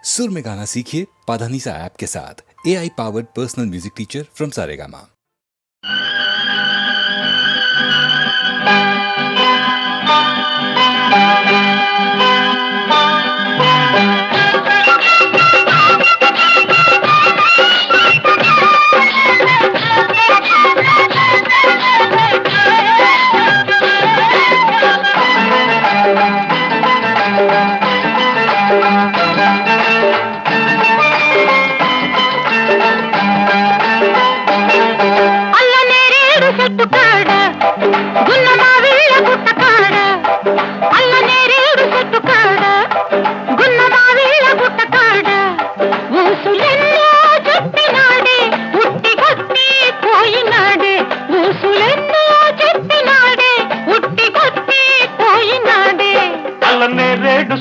सुर में गाना सीखिए पाधानीसा ऐप के साथ। AI powered personal music teacher from Saregama.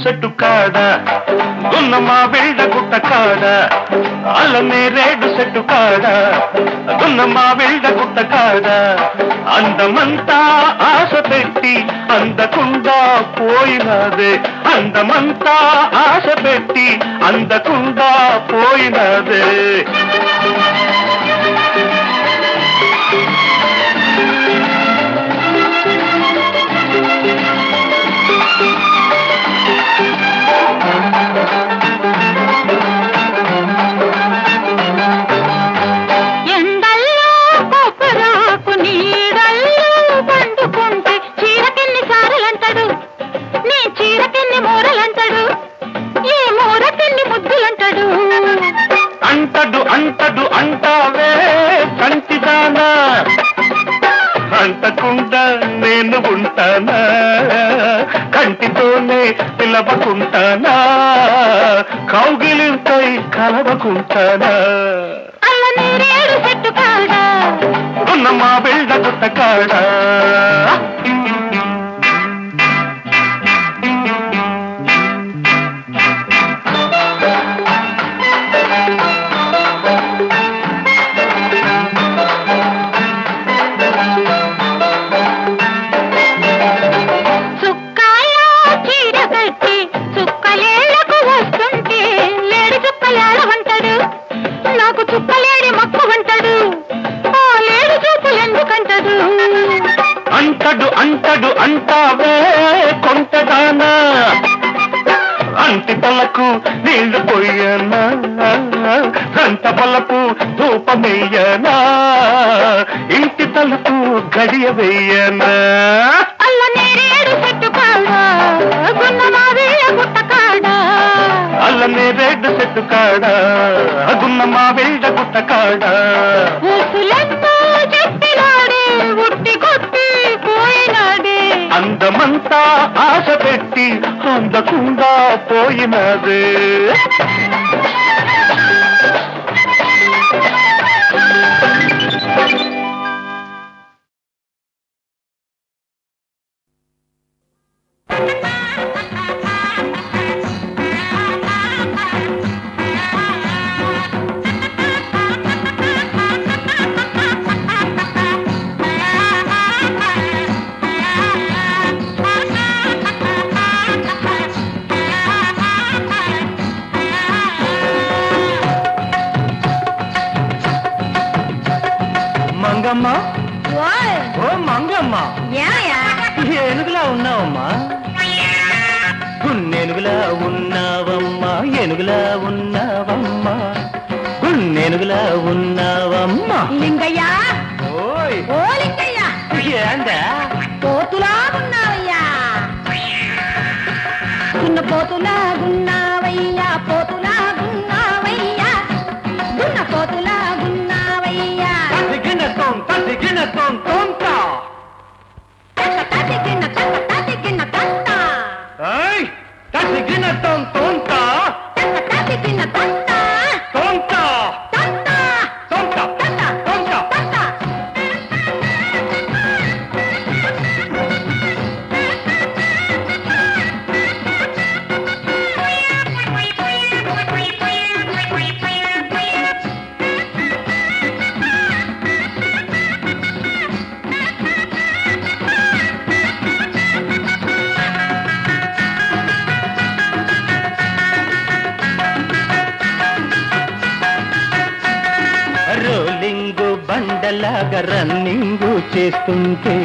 చెట్టు కాడ గున్నమా వెళ్ళ గుట్ట కాడ అల్లనే రేడు చెట్టు కాడ గున్నమా వెళ్ళ గుట్ట కాడ అందమంతా ఆశ పెట్టి అందకుండా పోయినదే అందమంతా ఆశ పెట్టి అందకుండా పోయినదే అంటడు అంటావే కంటిదానా అంటకుండా నేను ఉంటానా కంటితోనే పిలవకుంటానా కౌగిలింతై కలవకుంటానా ఉన్నమా వెళ్ళ గుట్ట కాడ అంటడు అంటావే కొంటదానా అంటి పలకు నీళ్లు పోయనా గంట పలకు ధూపమేయనా ఇంటి తలుపు గడియ వేయనా అల్లనే రేడు చెట్టు కాడ గున్నమా వెళ్ళ గుట్ట కాడ అందమంతా ఆశ పెట్టి అందకుండా పోయినదే మంగమ్మ ఓ మంగమ్మ ఏనుగులా ఉన్నావమ్మా గున్నెనుగులా ఉన్నావమ్మా ఏనుగులా ఉన్నావమ్మా గున్నెనుగులా ఉన్నావమ్మా లింగయ్య ఓయ్ ఓ లింగయ్య ఏందా పోతులా ఉన్నావయ్యా గున్న పోతులా గున్నావయ్యా పోతులా గున్నావయ్యా గున్న పోతులా గున్నావయ్యా తదిగిన తొంత తదిగిన తంత ఏయ్ తదిగిన తొంత తదిగిన తంత తొంత తంత తొంత తంత తొంత తంత రన్నింగ్ చేస్తుంటే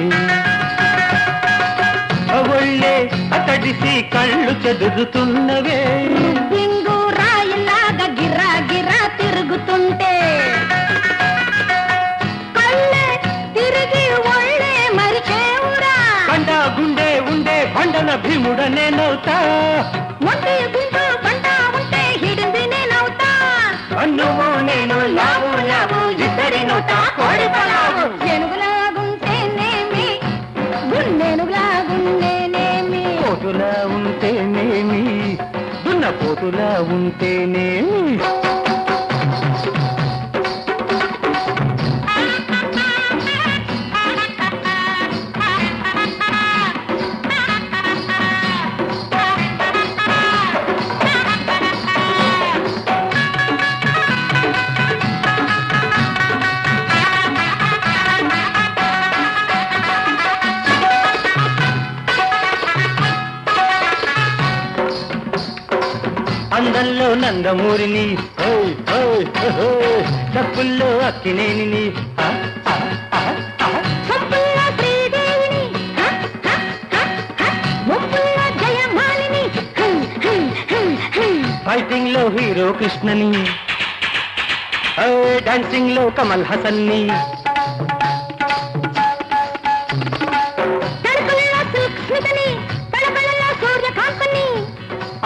ఒళ్ళే అతడిసి కళ్ళు చెదురుతున్నవే దింగు రాయిలాగా గిరా గిరా తిరుగుతుంటే కళ్ళే తిరిగి ఒళ్ళే మరిచేవురా బండ గుండె ఉండే బండన భీముడ నేనవుతా మొండి గుండు బండ ఉంటే హిడింది నేనవుతా అన్నువు నేను లావు లావు ఇద్దరి నోటా కోడి పలావు ఏనుగులాగుంటేనేమి గుండెనుగులాగుండేనేమి పోతులా ఉంటేనేమి దున్న పోతులా ఉంటేనేమి అందంలో నందమూరిని డబ్బుల్లో అక్కినేని సబ్బుల్లో శ్రీదేవిని హ, హ, హ, హ. ముప్పుల్లో జయమాలిని హం, హం, హం, హం. ఫైటింగ్ లో హీరో కృష్ణని డాన్సింగ్ లో కమల్ హసన్ని తలుపుల్లో సిల్క్ స్మితని తలపళ్ళలో సూర్యకాంతని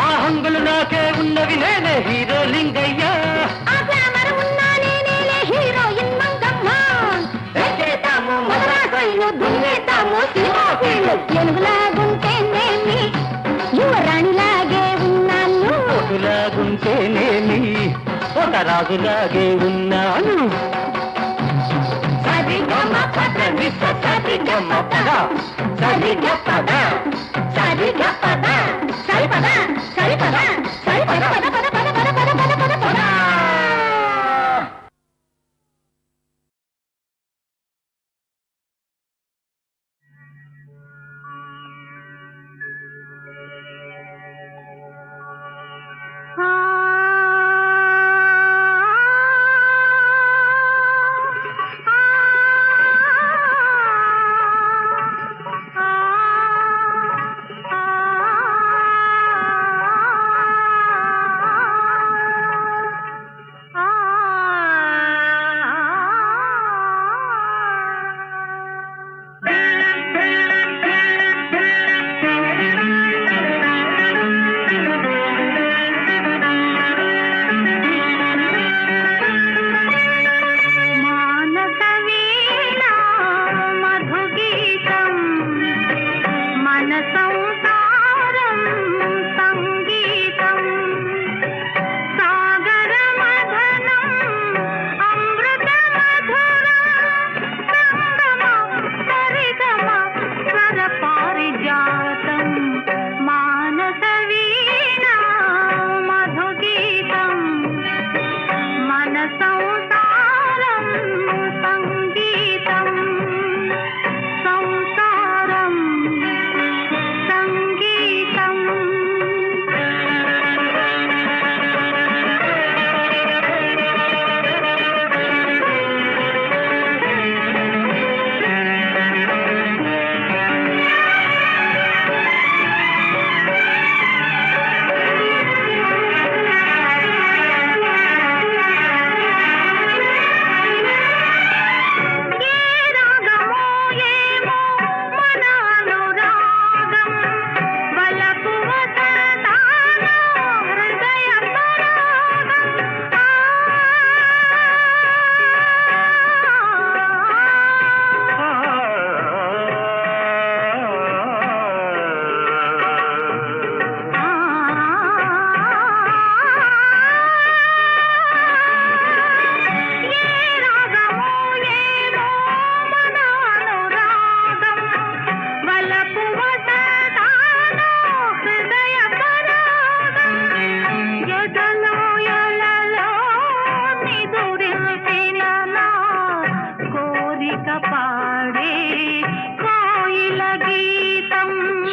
ఆ హంగులు నాకే ఉన్నవి నేనే హీరో లింగయ్య ఆ గ్లామర్ ఉన్నా నేనేలే హీరోయిన్ మంగమ్మ ఎక్కేతాము మదరాసైలు దున్నేతాము సినిమా ఫీల్డ్ ఏనుగులాగుంటేనేమి యువరాణిలాగే ఉన్నాను పోతులాగుంటేనేమి ఒక రాజులాగే ఉన్నాను సరిగమ పద నిస సరిగమ పద సరిగ పద సరిగ పద సరిపద సరిపద సరిపద పద పద పద పద పద పద పద పద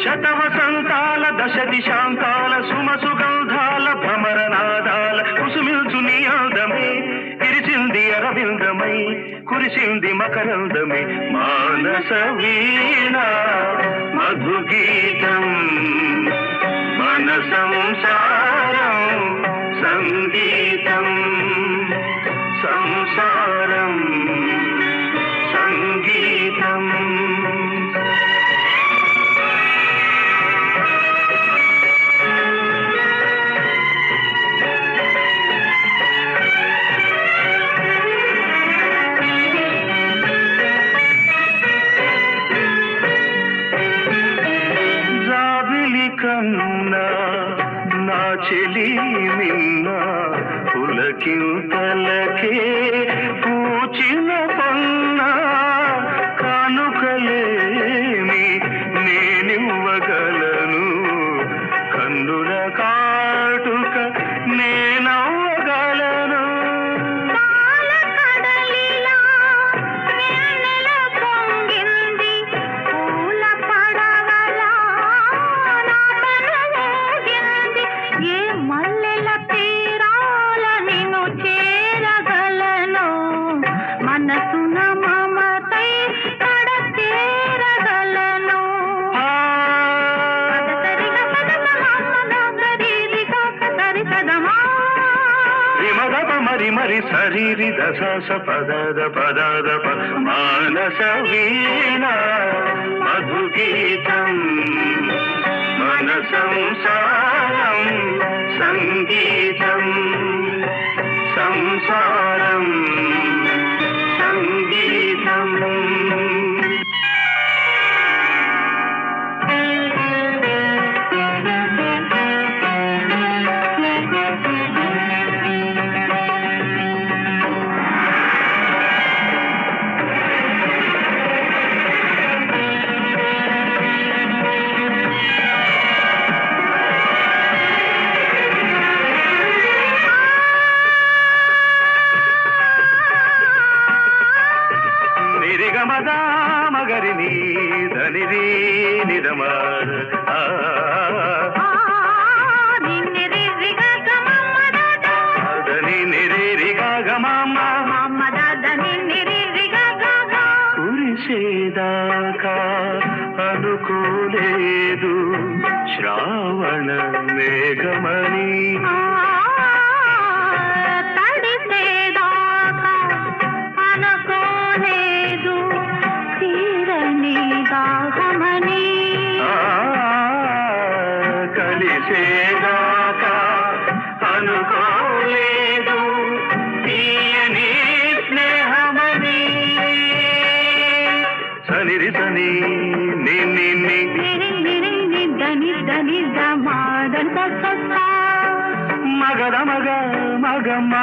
శతవసంతాల దశ దిశాంతాల సుమసుగంధాల భ్రమరనాదాల కుసుమిల్చు నీ అందమే విరిసింది కరవిందమై కురిసింది మకరందమే మానస వీణ మధుగీతం మన సంసారం సంగీతం సంసారం సంగీతం కన్నా నా చెలి నిన్న పులకింతలకే పూచిన పన్న కానుకలేమి నేనివ్వగలను కన్నుల కాటుక నేనవ్వగలను మరి శరీరి దశ పదద పదద మానస వీణ మధుగీతం మన సంసారం సంగీతం సంసారం సంగీతం మగరిని ధనిరి నిరమార్ కురిసేదాకా అనుకోలేదు శ్రావణ మేఘమణి కలిసేదాకా అనుకోలేదు తీయని స్నేహమని సనిరి సని నిన్ని దని దని దమాదన్ మగ మగ మగ మగ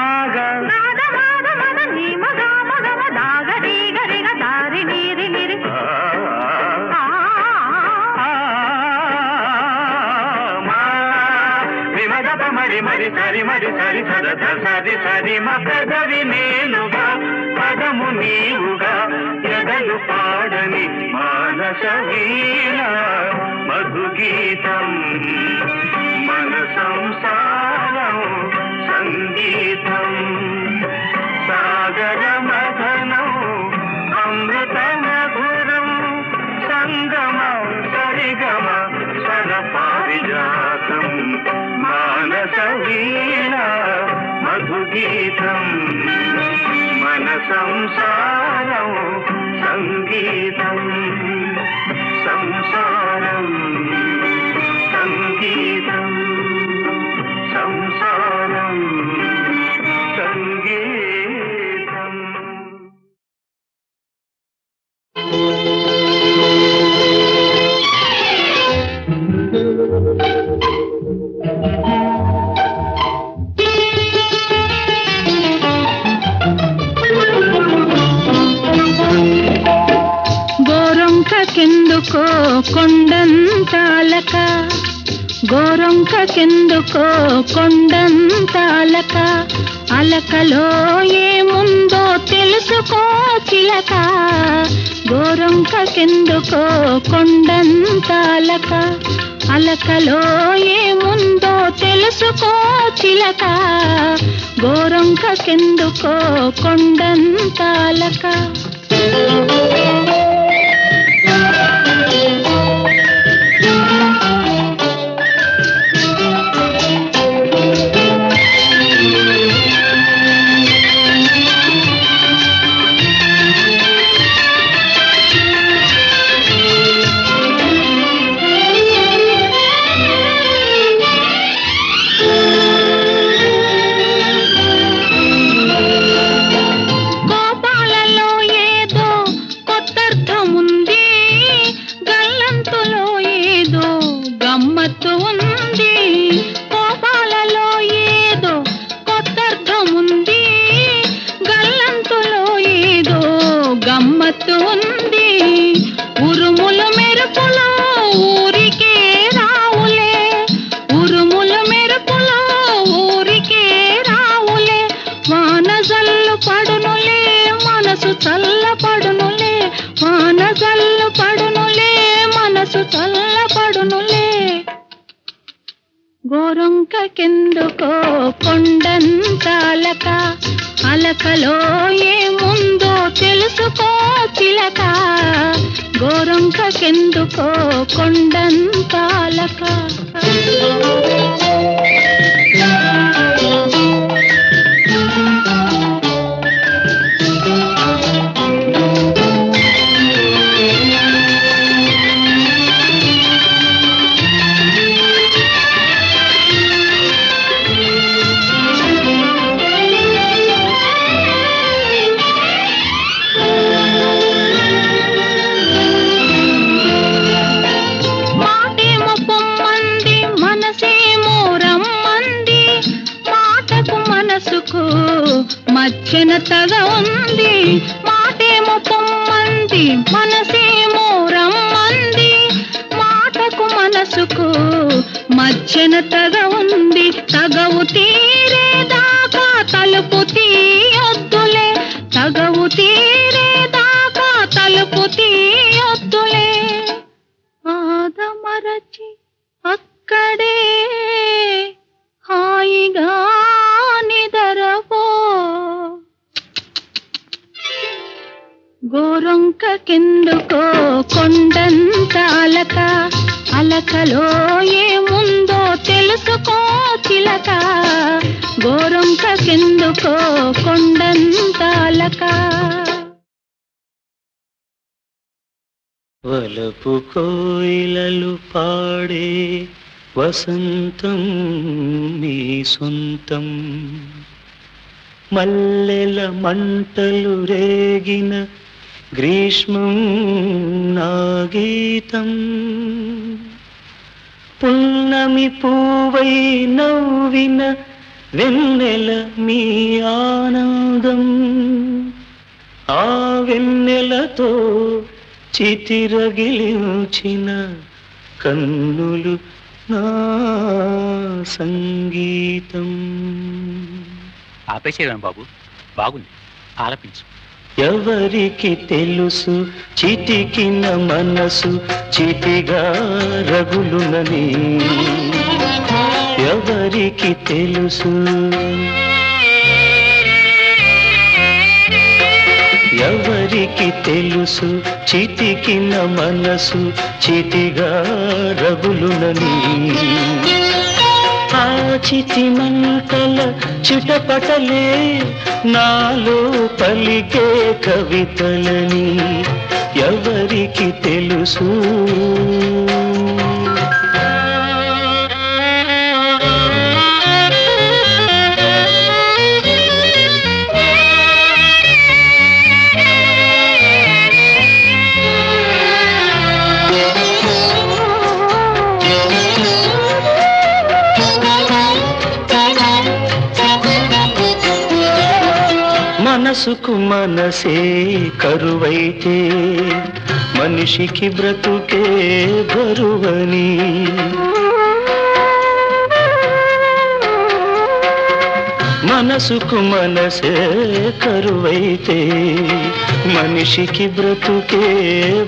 మగ మగ దాగరి గరిగ దారి నీరి నిరి మరి మరి సరి మరి సరి సదత సరి సరి మగదవి నేనుగా పదము నీవుగా ఎదలు పాడని మానస వీణ మధుగీతం మన సంసారం సంగీతం సాగర మథనం అమృత మధురం సంగమ సరిగమ స్వర పారిజాతం మానస వీణ మధుగీతం మన సంసారం సంగీతం సంసారం సంగీతం సంసారం సంగీతం గోరొంకకెందుకో కొండంతాలక గోరొంకకెందుకో కొండంతాలక అలకలో ఏముందో తెలుసుకో చిలక గోరొంకకెందుకో కొండంతాలక అలకలో ఏముందో తెలుసుకో చిలక గోరొంకకెందుకో కొండంతాలక. గోరొంకకెందుకో కొండంతాలక. అలకలో ఏముందో తెలుసుకో చిలక. గోరొంకకెందుకో కొండంతాలక. మచ్చనతగా ఉంది మాటేమో పొమ్మంది మనసేమో రమ్మంది. మాటకు మనసుకు మచ్చనతగా ఉంది. తగవు తీరేదాకా తలుపు తీయొద్దులే. తగవు తీరేదాకా తలుపు తీయొద్దులే. ఆదమరచి అక్కడే హాయిగా నిదరపో. గోరొంకకెందుకో కొండంతాలక. అలకలో ఏముందో తెలుసుకో చిలక. గోరొంకకెందుకో కొండంతాలక. వలపు కోయిలలు పాడే వసంతం నీ సొంతం. మల్లెల మంటలు రేగిన గ్రీష్మం నా గీతం. పున్నమి పూవై నవ్విన వెన్నెల మీ ఆనందం. ఆ వెన్నెలతో చితిరగిలించిన కన్నులు నా సంగీతం. ఆపేసేదాం బాబు, బాగుంది, ఆలపించు. ఎవరికి తెలుసు చితికిన మనసు చితిగా రగులునని. ఎవరికి తెలుసు. ఎవరికి తెలుసు చితికిన మనసు చితిగా రగులునని. ఆ చితి మంటల చిటపటలే నాలో పలికే కవితలని. ఎవరికి తెలుసు. మనసుకు మనసే కరువైతే మనిషికి బ్రతుకే బరువని. మనసుకు మనసే కరువైతే మనిషికి బ్రతుకే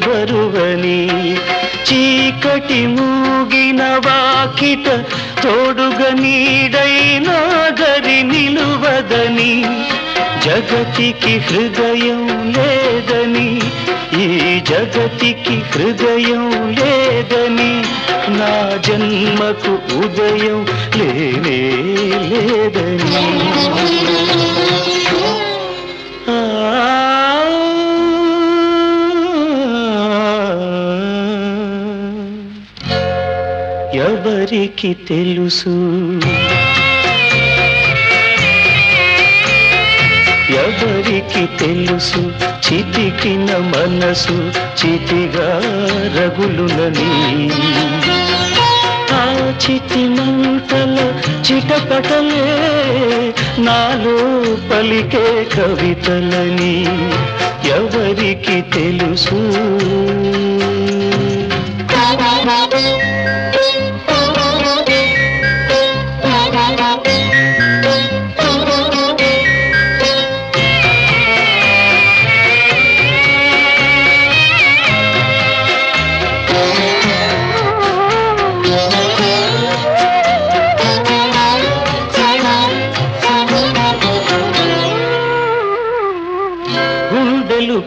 బరువని. చీకటి మూగిన వాకిట తోడుగా నీడైనా గరి నిలువ కాదని జగతికి హృదయం లేదని ఈ జగతికి హృదయం లేదని నా జన్మకు ఉదయం లేనే లేదని ఎవరికి తెలుసు ఎవరికి తెలుసు చితికిన మనసు చితిగా రగులునని ఆ చితి మంటల చిటపటలే నాలో పలికే కవితలని ఎవరికి తెలుసు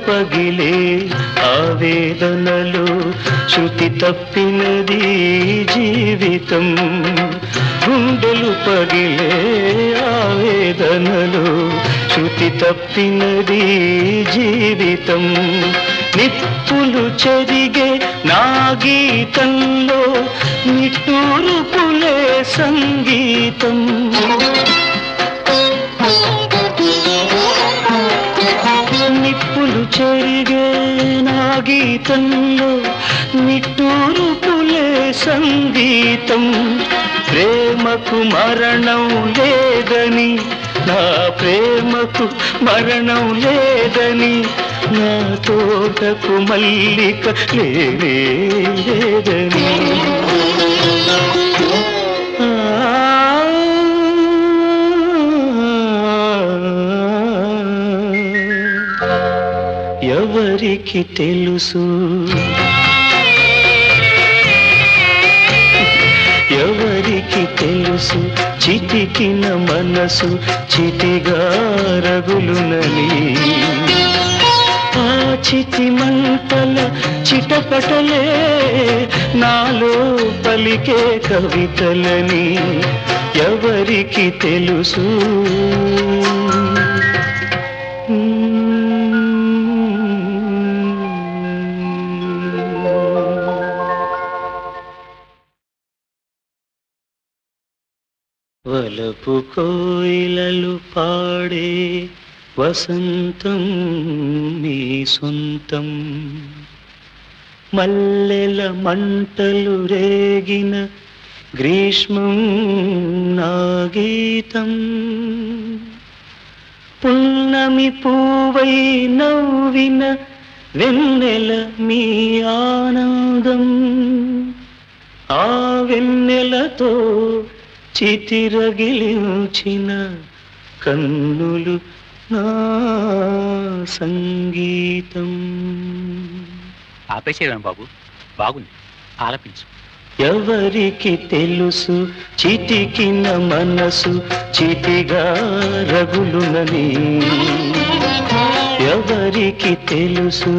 పగిలే ఆవేదనలు శృతి తప్పినది జీవితం గుండెలు పగిలే ఆవేదనలు శృతి తప్పినది జీవితం నిప్పులు చెరిగే నా గీతంలో నిట్టూరుపులే సంగీతం నిప్పులు చెరిగే నా గీతంలో నిట్టూరుపులే సంగీతం ప్రేమకు మరణం లేదని నా ప్రేమకు మరణం లేదని నా తోటకు మల్లిక లేనే లేదని ఎవరికి తెలుసు ఎవరికి తెలుసు చితికిన మనసు చితిగా రగులునని ఆ చితి మంటల చిటపటలే నాలో పలికే కవితలని ఎవరికి తెలుసు వలపు కోయిలలు పాడే వసంతం మీ సొంతం మల్లెల మంటలు రేగిన గ్రీష్మం నా గీతం పున్నమి పూవై నవ్విన వెన్నెల మీ ఆనందం ఆ వెన్నెలతో చితిరగిలించిన కన్నులు నా సంగీతం ఆపేసేయడం బాబు బాగుంది ఆలపించు ఎవరికి తెలుసు చితికిన మనసు చితిగా రగులునని ఎవరికి తెలుసు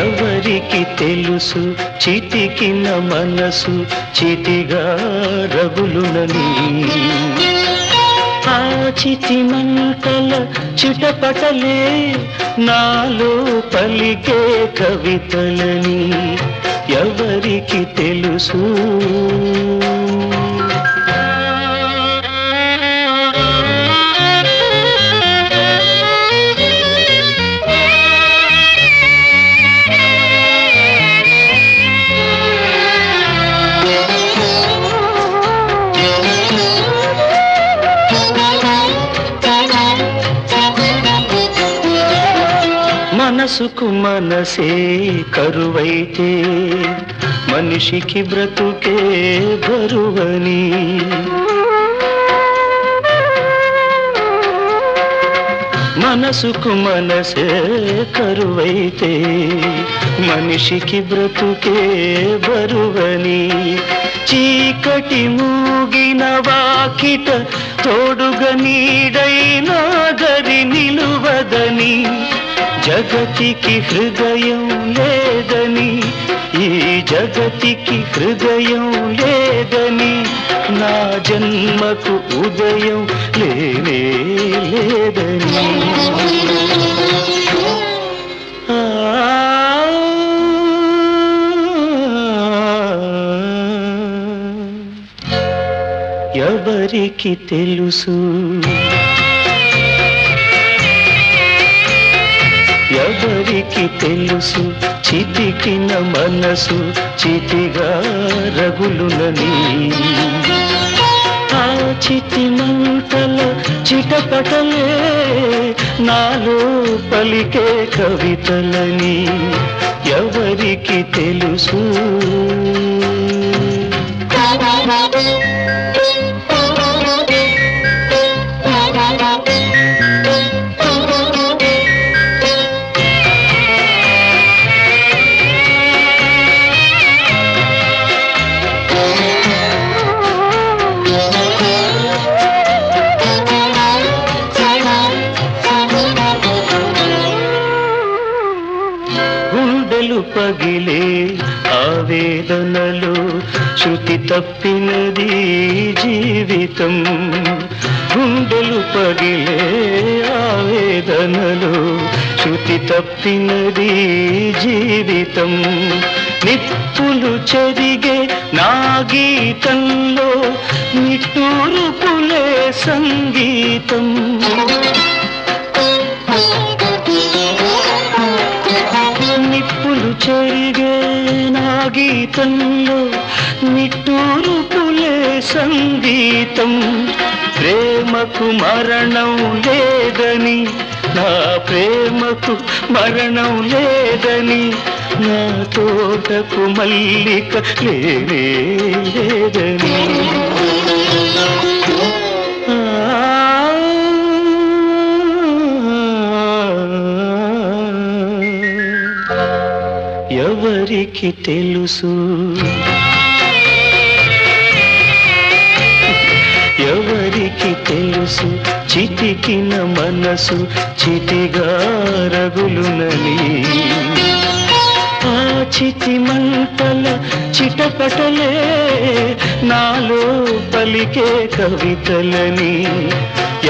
ఎవరికి తెలుసు చితికిన మనసు చితిగా రగులునని ఆ చితి మంటల చిటపటలే నాలో పలికే కవితలని ఎవరికి తెలుసు మనసుకు మనసే కరువైతే మనిషికి బ్రతుకే బరువని మనసుకు మనసే కరువైతే మనిషికి బ్రతుకే బరువని చీకటి మూగిన వాకిట తోడుగా నీడైనా గరి నిలువదని, జగతికి హృదయం లేదని, ఈ జగతికి హృదయం లేదని, నా జన్మకు ఉదయం లేనే లేదని. ఎవరికి తెలుసు, ఎవరికి తెలుసు, చితికిన మనసు చితిగా రగులునని. ఆ చితి మంటల చిటపటలే నాలో పలికే కవితలని, ఎవరికి తెలుసు. పగిలే ఆవేదనలో శృతి తప్పినది జీవితం, గుండెలు పగిలే ఆవేదనలో శృతి తప్పినది జీవితం. నిప్పులు చెరిగే నా గీతంలో నిట్టూర్పులే సంగీతం. నిప్పులు చెరిగే నా గీతంలో నిట్టూర్పులే సంగీతం. ప్రేమకు మరణం లేదని, నా ప్రేమకు మరణం లేదని, నా తోటకు మల్లిక లేనే లేదని. ఎవరికి తెలుసు, ఎవరికి తెలుసు, చితికిన మనసు చితిగా రగులునని. ఆ చితి మంటల చిటపటలే నాలో పలికే కవితలని,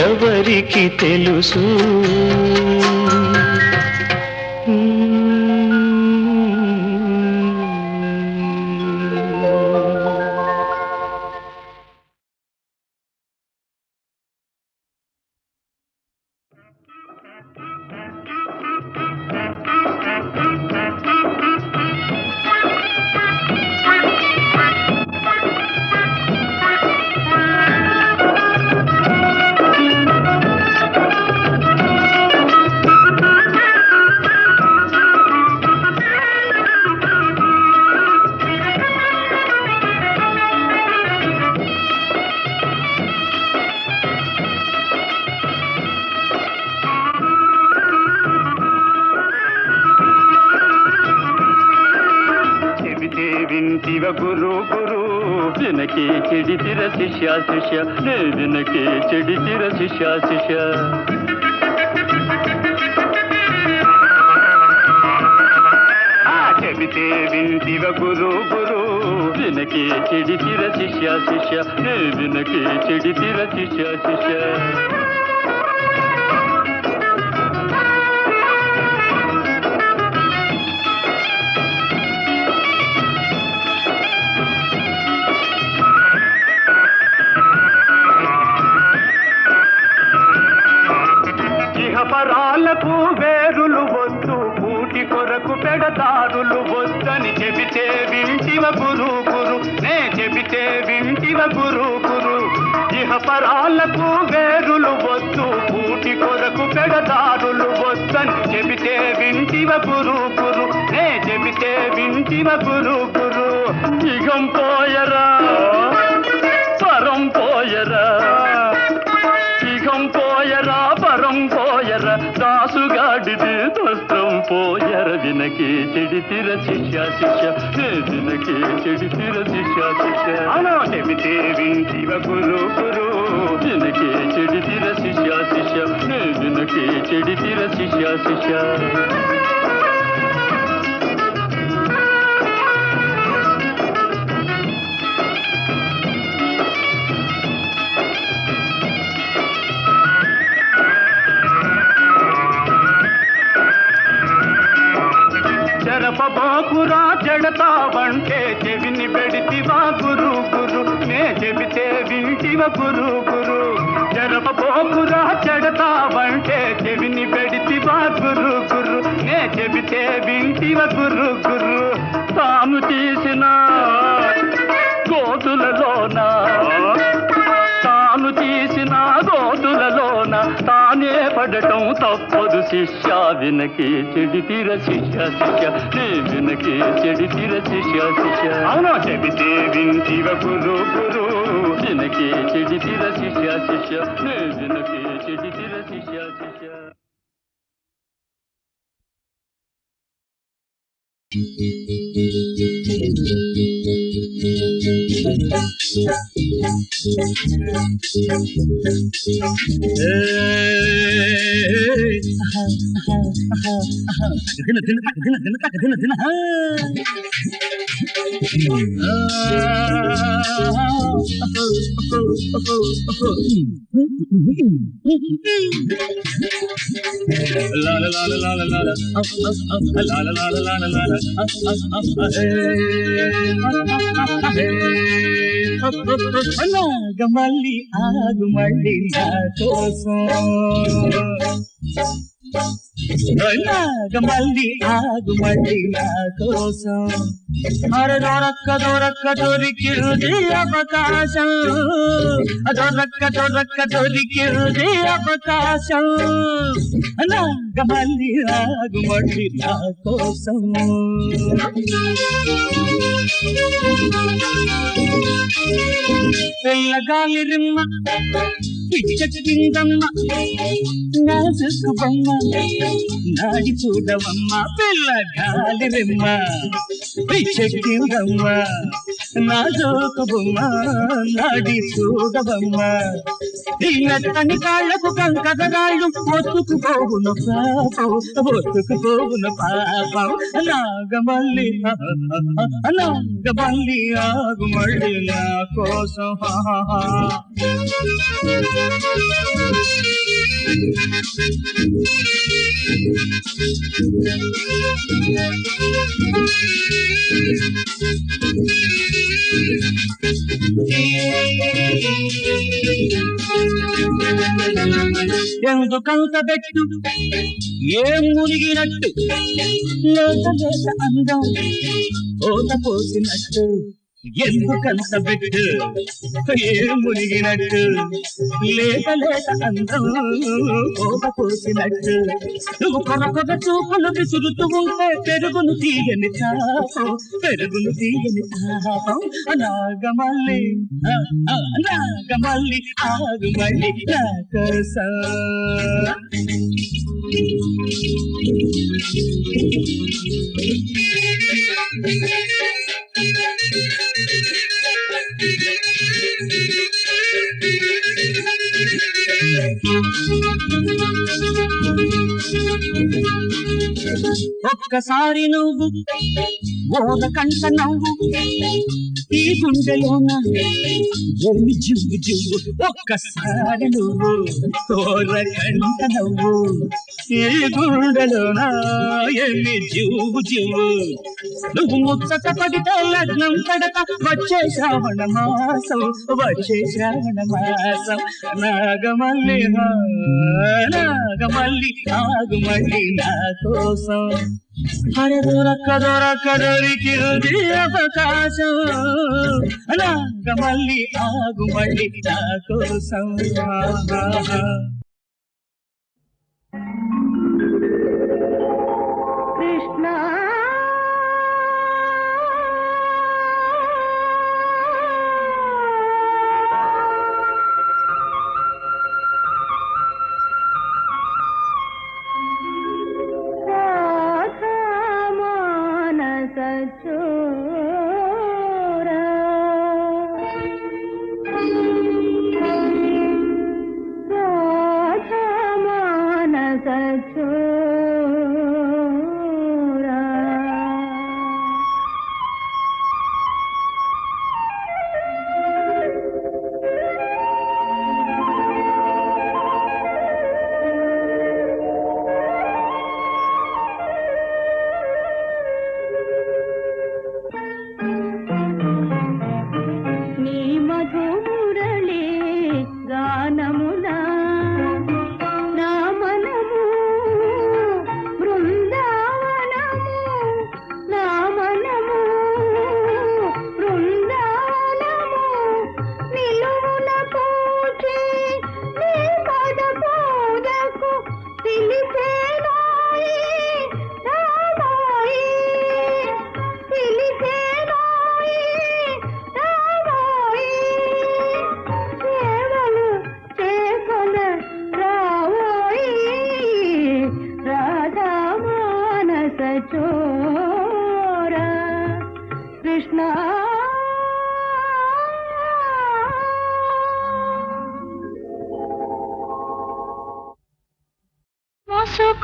ఎవరికి తెలుసు. వింటివ గురు గురు వినకే చెడితిర శిష్య శిష్య నే వినకే చెడితిర శిష్య శిష్య. చెబితే వింటివ గురు గురు వినకే చెడితిర శిష్య శిష్య నే వినకే చెడితిర శిష్య శిష్య. పరాలకు వేరులు వద్దు, కూటి కొరకు పెడతారులు వద్దని చెబితే వింటివ గురు గురు నే చెబితే వింటివ గురు గురు. ఇహ పరాలకు వేరులు వద్దు, కూటి కొరకు పెడతారులు వద్దని చెబితే వింటివ గురు గురు నే చెబితే వింటివ గురు గురు. ఇగం పోయరా పరం పోయరా, ఇగం పోయరా పరం పోయర, దాసుగాడిది దస్త్రం పోయర వినకే వినకి చెడితిర శిష్య శిష్య నే వినకి చెడితిర శిష్య శిష్య అవును చెబితే వింటివ గురు గురు వినకి చెడితిర శిష్య శిష్య నే వినకి చెడితిర శిష్య శిష్య చెరపబోకురా చెడతావంటే చెవిని పెడితివా గురు గురు నే చెబితే వింటివ గురు గురు చెరపబోకురా చెడతావంటే చెవిని పెడితివా గురు గురు నే చెబితే వింటివ గురు గురు తాను తీసిన గోతులలోన తాను తీసిన గోతులలోన తానే పడటం తప్పదు శిష్య వినకి చెడితిర శిష్య శిష్య నే వినకి చెడితిర శిష్య శిష్య అవును చెబితే వింటివ గురు గురు వినకి చెడితిర శిష్య శిష్య నే వినకి చెడితిర శిష్య శిష్య నాగమల్లి ఆగుమల్లి నా కోసం నాగమల్లి ఆగుమల్లి నా కోసం అరే దొరక్క దొరక్క దొరికింది అవకాశం దొరక్క దొరక్క దొరికింది అవకాశం నాగమల్లి ఆగుమల్లి నా కోసం పిల్లగాలి రిమ్మ పిచ్చకిందమ్మ నా చూసుకోమ్మ నాడి చూడవమ్మ పిల్లగాలి రిమ్మ పిచ్చకిందమ్మ నా చూసుకోమ్మ నాడి చూడవమ్మ ఈ మెత్తని కాళ్ళకు కంకదగాళ్ళు ఒత్తుకుపోవును పాపం ఒత్తుకుపోవును పాపం నాగమల్లి నాగమల్లి ఆగుమల్లి నా కోసం ఎందుకంత పెట్టు ఏం మునిగినట్టు లేక లేక అందం ఓత పోసినట్టు ఎందుకంత పెట్టు ఏం మునిగినట్టు లేక లేక అందం ఓత పోసినట్టు నువ్వు కొరకొక చూపులు విసురుతూ ఉంటే పెరుగును తీయని తాపం పెరుగును తీయని తాపం నాగమల్లి నాగమల్లి ఆగుమల్లి నా కోసం ఒక్కసారి నువ్వు ఓరకంట నవ్వు ఈ గుండెలోన ఎన్ని జివ్వు జివ్వు ఒక్కసారి నువ్వు ఓరకంట నవ్వు ఈ గుండెలోన ఎన్ని జివ్వు జివ్వు నువ్వు ముచ్చట పడితే లగ్నం పడక వచ్చే శ్రావణ మాసం నాగమల్లి నాగమల్లి ఆగుమల్లి నా కోసం అరే దొరక్క దొరక్క దొరికింది అవకాశం నాగమల్లి ఆగుమల్లి నా కోసం కృష్ణ రాధా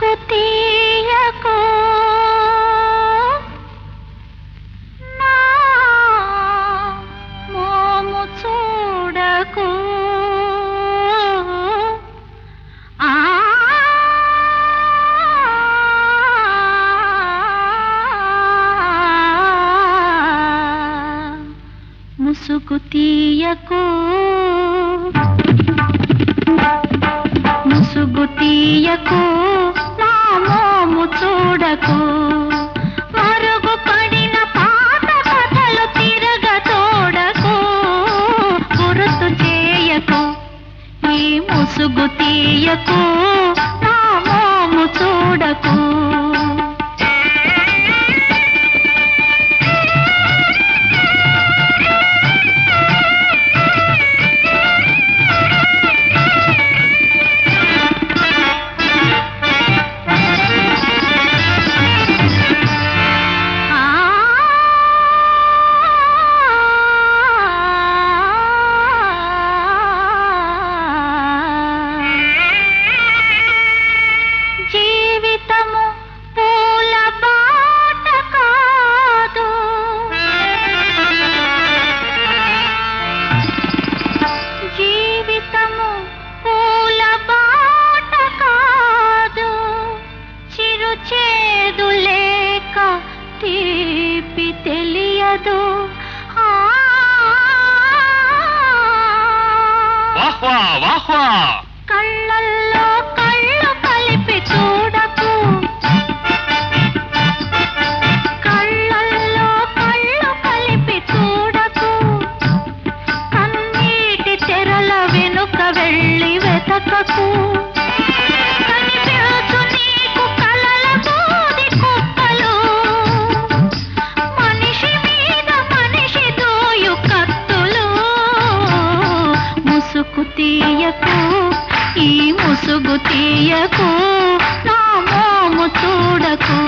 ముసుగు తీయకు నా మోము చూడకు ఆ ముసుగు తీయకు ముసుగు తీయకు నా మోము చూడకు మరుగు పడిన పాత కథలు తిరగతోడకు గుర్తు చేయకు ఈ ముసుగు తీయకు నా మోము చూడకు జీవితము పూల బాట కాదు జీవితము పూల బాట కాదు చిరుచేదు లేక తీపి తెలియదు వాహ్వా వాహ్వా కళ్ళల్లో కళ్ళు కలిపి చూడకు కళ్ళల్లో కళ్ళు కలిపి చూడకు కన్నీటి తెరల వెనుక వెళ్ళి వెతకకు కనిపించు నీకు కలల బూది కుప్పలు మనిషి మీద మనిషి దోయు కత్తులు ముసుగు తీయకు ఈ ముసుగు తీయకు నా మోము చూడకు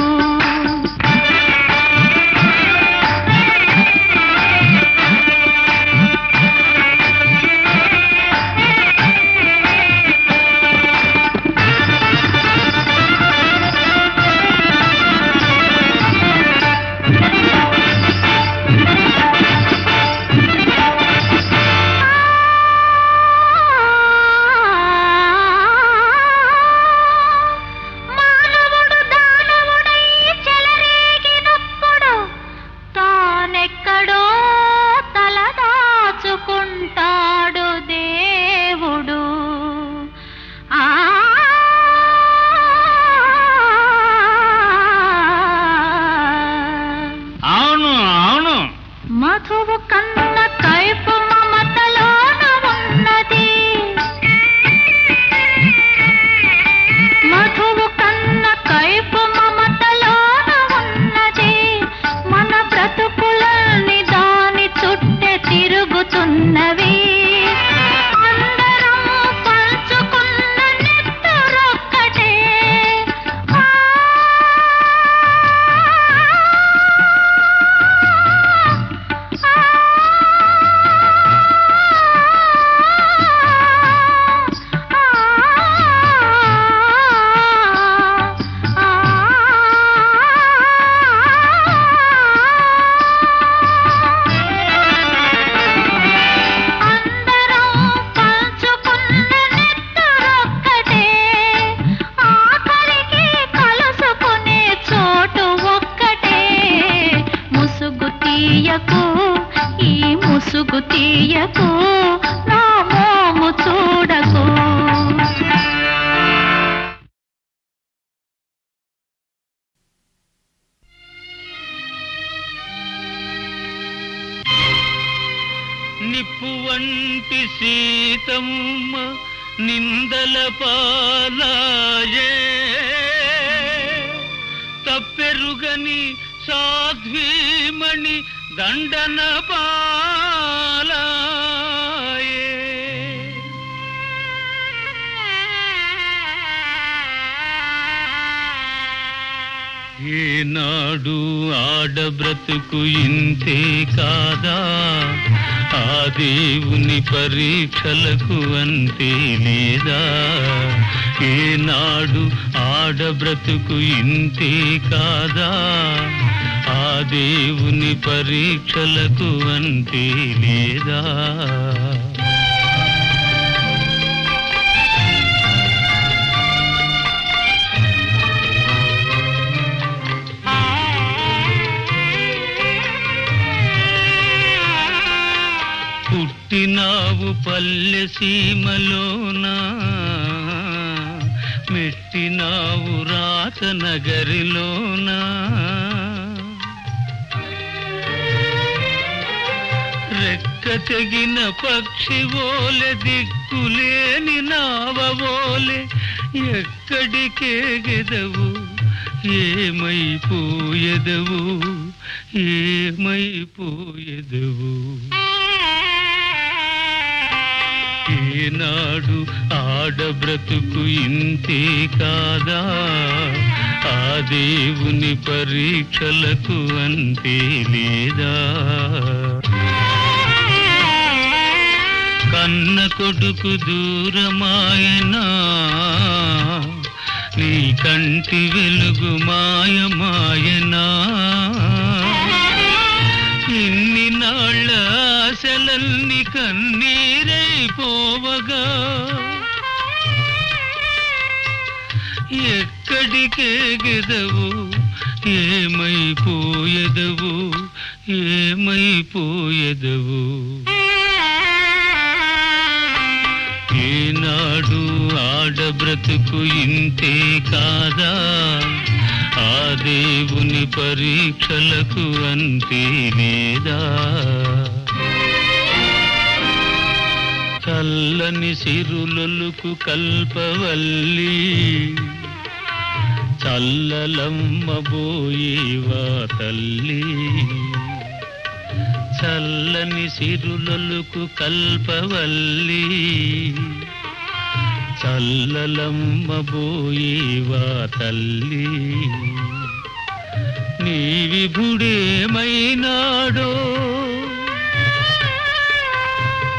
మానవుడు దానవుడై చెలరేగినప్పుడు తానెక్కడో తలదాచుకుంటాడు దేవుడు ఆ అవును అవును మధువు కన్న కైపు మమతలోన ఉన్నది మధువు కన్న కైపు మమతలోన ఉన్నది మన బ్రతుకులన్నీ దాని చుట్టే తిరుగుతున్నవి అందరం పంచుకున్న నెత్తరొక్కటే అందరం పంచుకున్న నెత్తరొక్కటే ఆఖరికి కలుసుకునే చోటు ఒక్కటే ముసుగు తీయకు ఈ ముసుగు తీయకు నా మోము చూడకు నిప్పు వంటి సీతమ్మ నిందల పాలాయే తప్పెరుగని సాధ్వీమణి దండన పాలాయే ఏనాడు ఆడబ్రతుకు ఇంతే కాదా ఆ దేవుని పరీక్షలకు అంతే లేదా ఏనాడు ఆడబ్రతుకు ఇంతే కాదా ఆ దేవుని పరీక్షలకు అంతే లేదా పుట్టినావు పల్లె సీమలోనా మెట్టినావు రాత నగరిలోనా రెక్క తెగిన పక్షి ఓలె దిక్కులేని నావోలె ఎక్కడికేగెదవు ఏమైపోయెదవు ఏమైపోయెదవు ఏనాడు ఆడబ్రతుకు ఇంతే కాదా ఆ దేవుని పరీక్షలకు అంతే లేదా కన్న కొడుకు దూరమాయనా నీ కంటి వెలుగు మాయమాయనా ఇన్ని నాళ్ళ ఆశలన్నీ కన్నీరైపోవగా ఎక్కడికేగెదవు ఏమైపోయెదవు ఏమైపోయెదవు ఏనాడు ఆడబ్రతుకు ఇంతే కాదా ఆ దేవుని పరీక్షలకు అంతే లేదా చల్లని సిరులొలుకు కల్పవల్లి చల్లలమ్మ బోయేవా తల్లి చల్లని సిరులొలుకు కల్పవల్లి చల్లలమ్మ బోయేవా తల్లి నీ విభుడేమైనాడో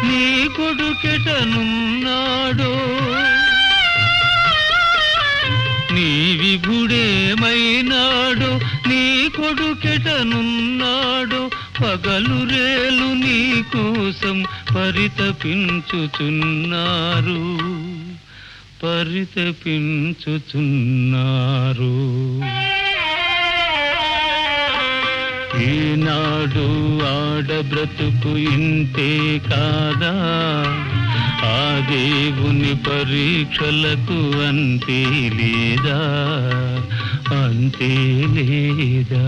నీ కొడుకెటనున్నాడో నీ విభుడేమైనాడో నీ కొడుకెటనున్నాడో పగలు రేలు నీ కోసం పరితపించుచున్నారు పరితపించుచున్నారు ఈనాడు ఆడబ్రతుకు ఇంతే కాదా ఆ దేవుని పరీక్షలకు అంతే లేదా అంతే లేదా